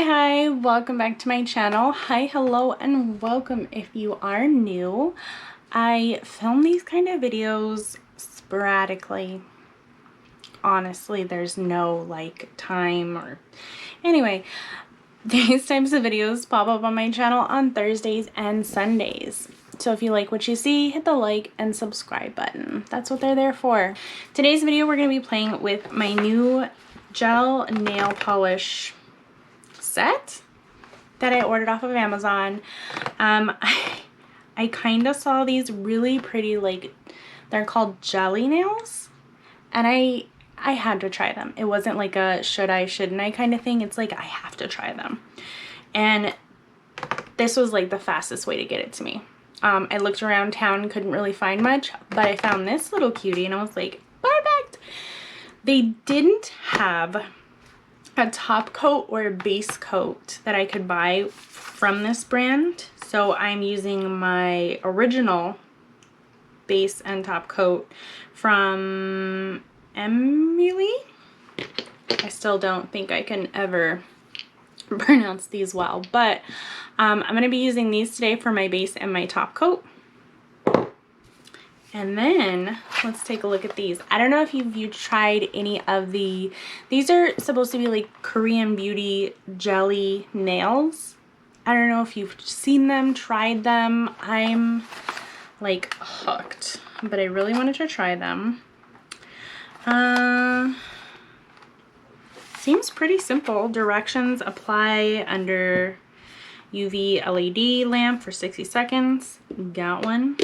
Hi, welcome back to my channel. Hi, hello, and welcome if you are new. I film these kind of videos sporadically. Honestly, there's no like time or anyway, these types of videos pop up on my channel on Thursdays and Sundays. So if you like what you see, hit the like and subscribe button. That's what they're there for. Today's video, we're going to be playing with my new gel nail polish set that I ordered off of Amazon. I kind of saw these really pretty, like, they're called jelly nails, and I had to try them. It wasn't like a should I, shouldn't I kind of thing. It's like I have to try them, and this was like the fastest way to get it to me. I looked around town, couldn't really find much, but I found this little cutie and I was like, perfect. They didn't have a top coat or a base coat that I could buy from this brand, so I'm using my original base and top coat from Emily. I still don't think I can ever pronounce these well, but I'm going to be using these today for my base and my top coat. And then let's take a look at these. I don't know if you've tried any of these are supposed to be like Korean beauty jelly nails. I don't know if you've seen them, tried them. I'm like hooked, but I really wanted to try them. Seems pretty simple. Directions: apply under UV LED lamp for 60 seconds. Got one.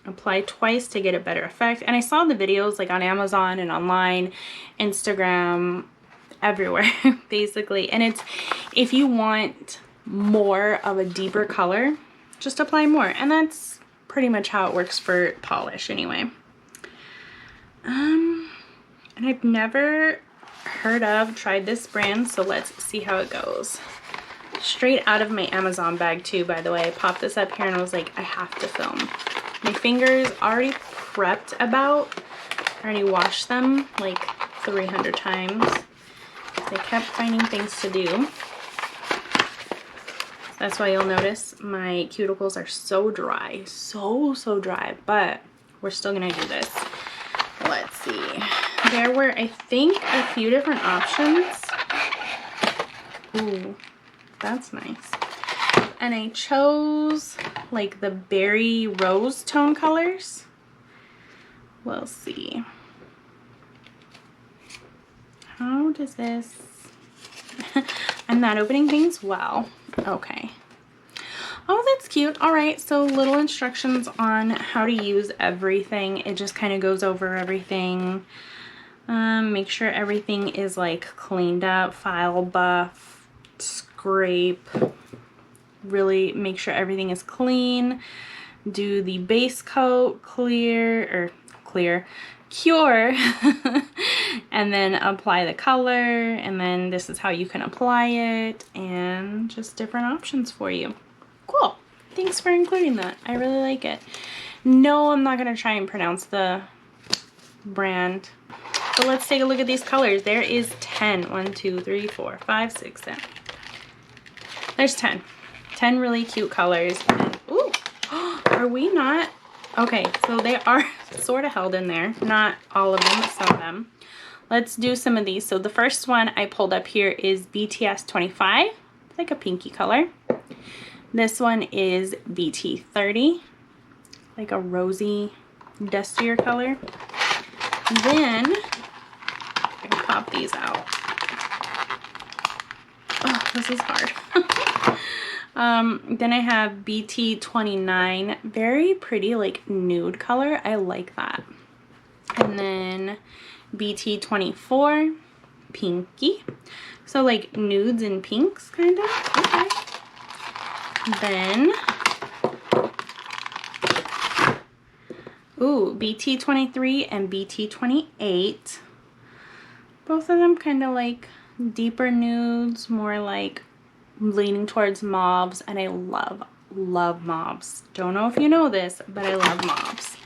Apply twice to get a better effect. And I saw the videos like on Amazon and online, Instagram, everywhere basically. And it's, if you want more of a deeper color, just apply more. And that's pretty much how it works for polish anyway. And I've never tried this brand, so let's see how it goes. Straight out of my Amazon bag too, by the way. I popped this up here and I was like, I have to film. My fingers already prepped about. I already washed them like 300 times. I kept finding things to do. That's why you'll notice my cuticles are so dry. So dry. But we're still gonna do this. Let's see. There were, I think, a few different options. Ooh, that's nice. And I chose like the berry rose tone colors. We'll see. How does this... I'm not opening things well. Okay. Oh, that's cute. All right, so little instructions on how to use everything. It just kind of goes over everything. Make sure everything is like cleaned up, file buff, scrape. Really make sure everything is clean. Do the base coat, cure, and then apply the color, and then this is how you can apply it, and just different options for you. Cool. Thanks for including that. I really like it. No, I'm not gonna try and pronounce the brand. But let's take a look at these colors. There is 10. 1, 2, 3, 4, 5, 6, 7. There's 10. 10 really cute colors. And, ooh, are we not? Okay, so they are sort of held in there. Not all of them, but some of them. Let's do some of these. So the first one I pulled up here is BTS 25. It's like a pinky color. This one is BT 30. Like a rosy, dustier color. Then, I can pop these out. Oh, this is hard. Then I have BT 29, very pretty, like nude color. I like that. And then BT 24, pinky. So like nudes and pinks, kind of. Okay. Then, ooh, BT 23 and BT 28. Both of them kind of like deeper nudes, more like leaning towards mauves, and I love mauves. Don't know if you know this, but I love mauves.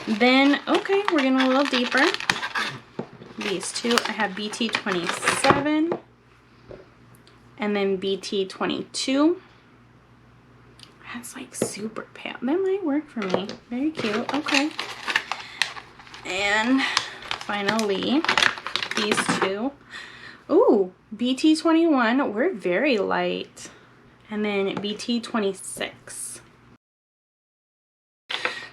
Then, okay, we're getting a little deeper. These two, I have BT 27 And then BT22. That's like super pale. That might work for me. Very cute. Okay. And finally, these two. Ooh, BT21. We're very light. And then BT26.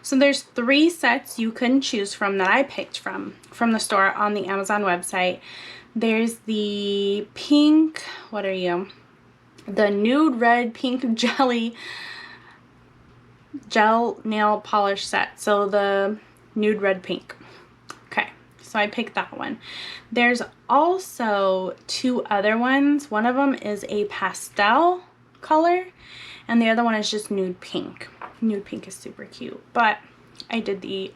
So there's 3 sets you can choose from that I picked from the store on the Amazon website. There's the pink, what are you? The nude red pink gel nail polish set. So the nude red pink. Okay, so I picked that one. There's also 2 other ones. One of them is a pastel color and the other one is just nude pink. Nude pink is super cute, but I did the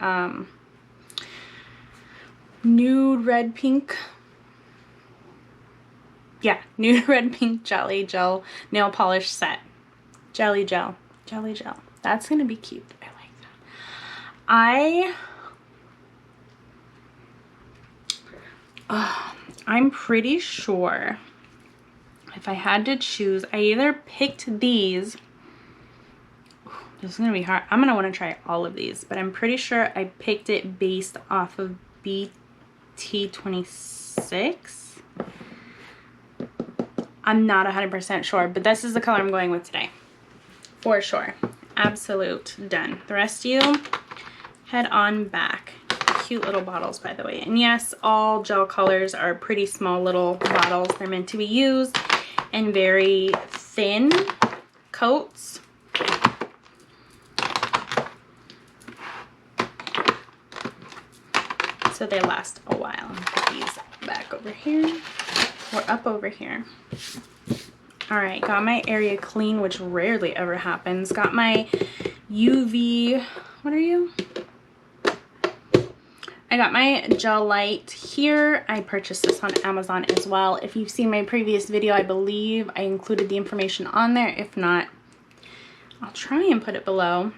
nude red pink. Yeah, nude red pink jelly gel nail polish set. Jelly gel. That's gonna be cute. I like that. I'm pretty sure if I had to choose, I either picked these. This is gonna be hard. I'm gonna want to try all of these, but I'm pretty sure I picked it based off of BT26. I'm not 100% sure, but this is the color I'm going with today. For sure. Absolute done. The rest of you, head on back. Cute little bottles, by the way. And yes, all gel colors are pretty small little bottles. They're meant to be used in very thin coats. So they last a while. I'm gonna put these back over here. Or up over here. Alright, got my area clean, which rarely ever happens. Got my UV, what are you? I got my gel light here. I purchased this on Amazon as well. If you've seen my previous video, I believe I included the information on there. If not, I'll try and put it below.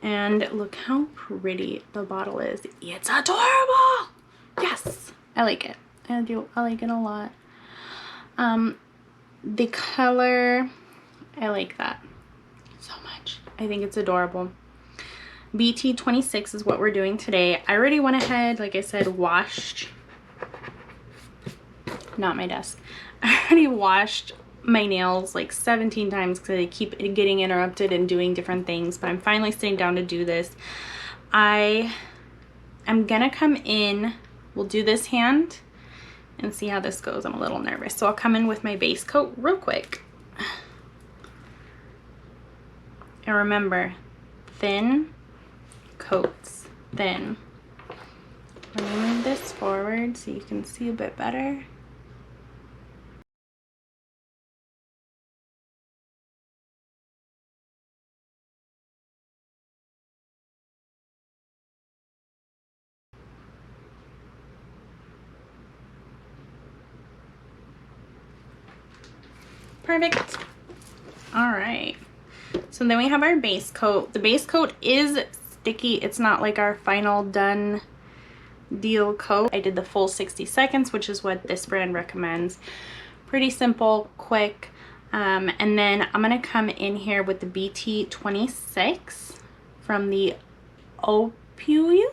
And look how pretty the bottle is. It's adorable! Yes! I like it. I like it a lot. The color, I like that so much. I think it's adorable. BT26 is what we're doing today. I already went ahead, like I said, washed, not my desk. I already washed my nails like 17 times because I keep getting interrupted and doing different things, but I'm finally sitting down to do this. I am gonna come in, we'll do this hand and see how this goes. I'm a little nervous. So I'll come in with my base coat real quick. And remember, thin coats, thin. Let me move this forward so you can see a bit better. Perfect. All right. So then we have our base coat. The base coat is sticky. It's not like our final done deal coat. I did the full 60 seconds, which is what this brand recommends. Pretty simple, quick. And then I'm gonna come in here with the BT26 from the Opuiu.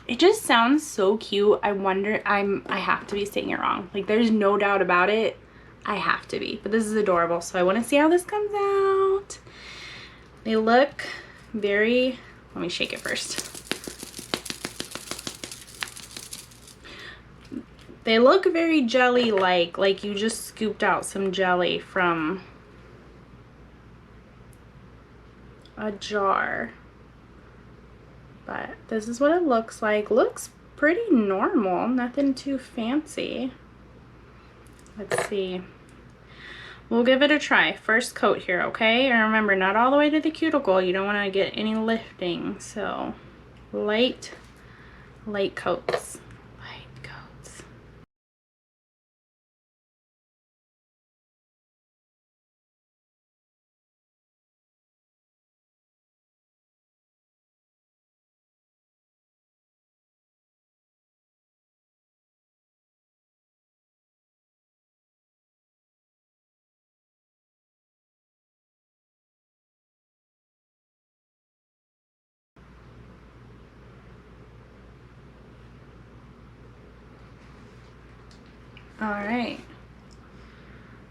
It just sounds so cute. I wonder, I have to be saying it wrong. Like, there's no doubt about it. I have to be, but this is adorable. So I want to see how this comes out. They look very, let me shake it first. They look very jelly-like you just scooped out some jelly from a jar. But this is what it looks like. Looks pretty normal, nothing too fancy. Let's see. We'll give it a try. First coat here, okay? And remember, not all the way to the cuticle. You don't want to get any lifting. So, light coats. All right.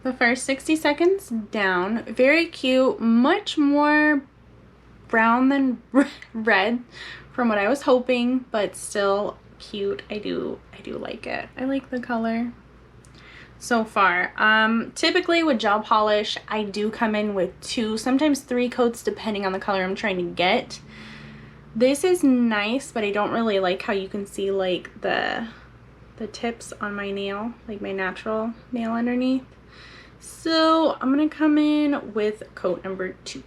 The first 60 seconds down. Very cute. Much more brown than red from what I was hoping, but still cute. I do like it. I like the color so far. Typically with gel polish, I do come in with 2, sometimes 3 coats depending on the color I'm trying to get. This is nice, but I don't really like how you can see like the tips on my nail, like my natural nail underneath. So I'm gonna come in with coat number 2.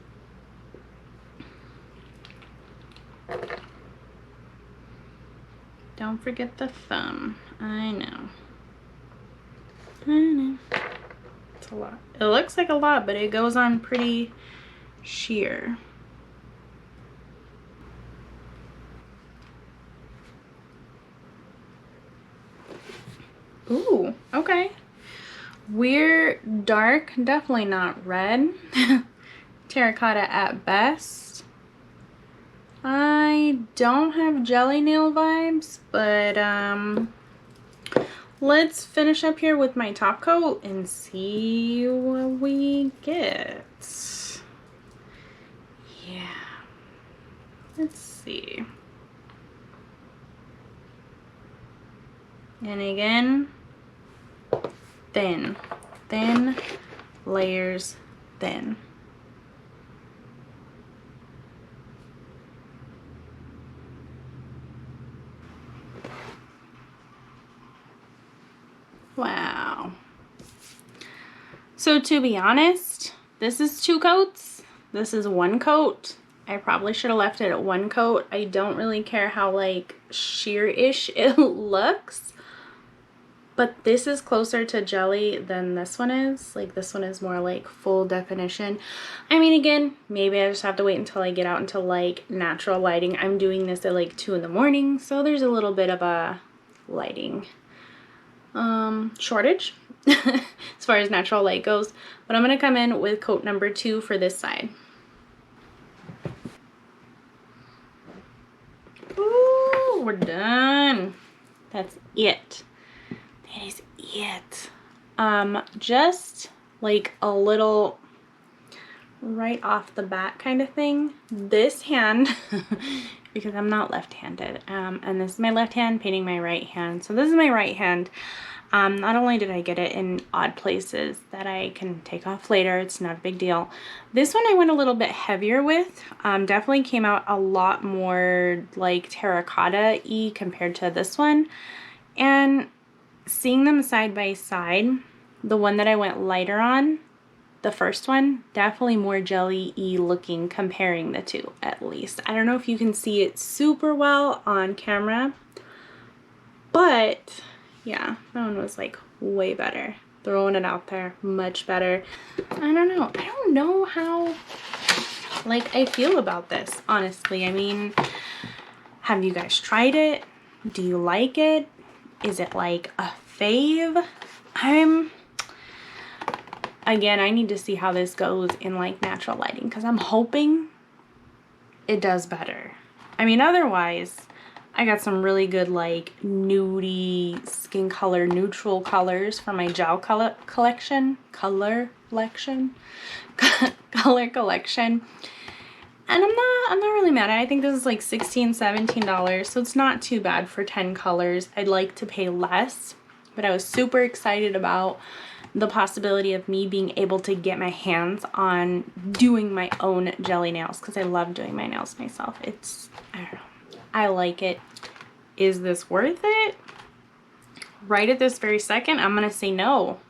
Don't forget the thumb. I know. It's a lot. It looks like a lot, but it goes on pretty sheer. Ooh, okay. We're dark, definitely not red. Terracotta at best. I don't have jelly nail vibes, but let's finish up here with my top coat and see what we get. Yeah. Let's see. And again, thin layers, thin. Wow. So to be honest, this is 2 coats. This is 1 coat. I probably should have left it at 1 coat. I don't really care how like sheer-ish it looks. But this is closer to jelly than this one is. Like this one is more like full definition. I mean, again, maybe I just have to wait until I get out into like natural lighting. I'm doing this at like 2 in the morning, so there's a little bit of a lighting shortage as far as natural light goes. But I'm gonna come in with coat number 2 for this side. Ooh, we're done. That's it. That is it. Just like a little right off the bat kind of thing. This hand, because I'm not left-handed, and this is my left hand painting my right hand. So this is my right hand. Not only did I get it in odd places that I can take off later, it's not a big deal. This one I went a little bit heavier with. Definitely came out a lot more like terracotta-y compared to this one. And seeing them side by side, the one that I went lighter on, the first one, definitely more jelly-y looking comparing the two, at least. I don't know if you can see it super well on camera, but yeah, that one was like way better. Throwing it out there, much better. I don't know how like I feel about this, honestly. I mean, have you guys tried it? Do you like it? Is it like a fave? Again, I need to see how this goes in like natural lighting, because I'm hoping it does better. I mean, otherwise, I got some really good like nudie skin color, neutral colors for my gel color collection. And I'm not really mad. I think this is like $16, $17, so it's not too bad for 10 colors. I'd like to pay less, but I was super excited about the possibility of me being able to get my hands on doing my own jelly nails, because I love doing my nails myself. I don't know, I like it. Is this worth it? Right at this very second, I'm gonna say no.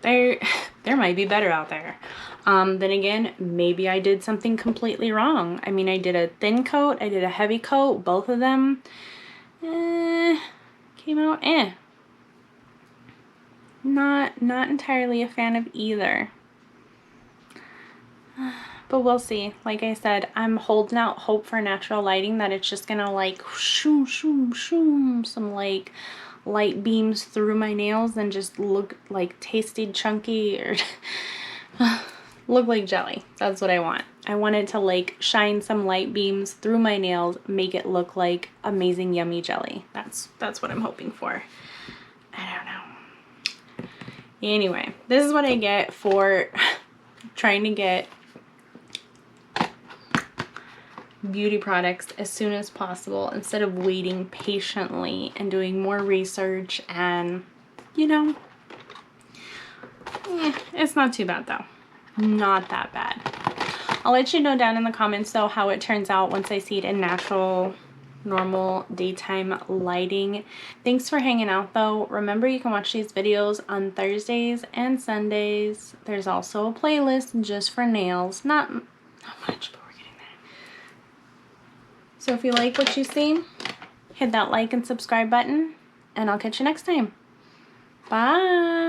There might be better out there. Then again, maybe I did something completely wrong. I mean, I did a thin coat, I did a heavy coat, both of them came out Not entirely a fan of either. But we'll see. Like I said, I'm holding out hope for natural lighting, that it's just gonna like shoom, shoom, shoom, some like light beams through my nails and just look like tasty, chunky, or look like jelly. That's what I want. I want it to like shine some light beams through my nails, make it look like amazing, yummy jelly. That's what I'm hoping for. I don't know. Anyway, this is what I get for trying to get beauty products as soon as possible instead of waiting patiently and doing more research. And you know, it's not too bad though. Not that bad. I'll let you know down in the comments though how it turns out once I see it in natural, normal daytime lighting. Thanks for hanging out though. Remember, you can watch these videos on Thursdays and Sundays. There's also a playlist just for nails. Not much, but we're getting there. So if you like what you see, hit that like and subscribe button, and I'll catch you next time. Bye.